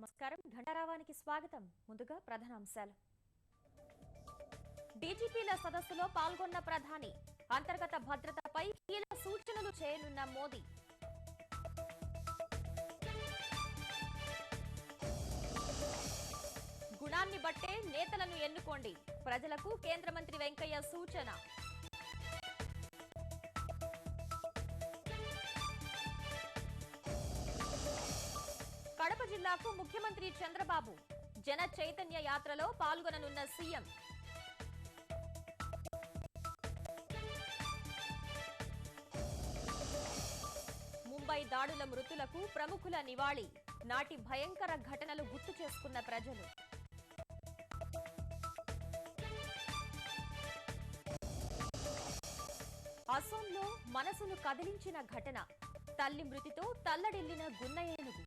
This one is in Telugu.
నమస్కారం. ఘంటారావానికి స్వాగతం. ముందుగా ప్రధానాంశాలు. డీజీపీల సదస్సులో పాల్గొన్న ప్రధాని అంతర్గత భద్రతపై కీలక సూచనలు చేయనున్న మోదీ. గుణాన్ని బట్టే నేతలను ఎన్నుకోండి, ప్రజలకు కేంద్ర మంత్రి వెంకయ్య సూచన. కడప జిల్లాకు ముఖ్యమంత్రి చంద్రబాబు జన చైతన్య యాత్రలో పాల్గొననున్న సీఎం. ముంబై దాడుల మృతులకు ప్రముఖుల నివాళి, నాటి భయంకర ఘటనలు గుర్తు చేసుకున్న ప్రజలు. అసోంలో మనసును కదిలించిన ఘటన, తల్లి మృతితో తల్లడిల్లిన గున్న ఏనుగు.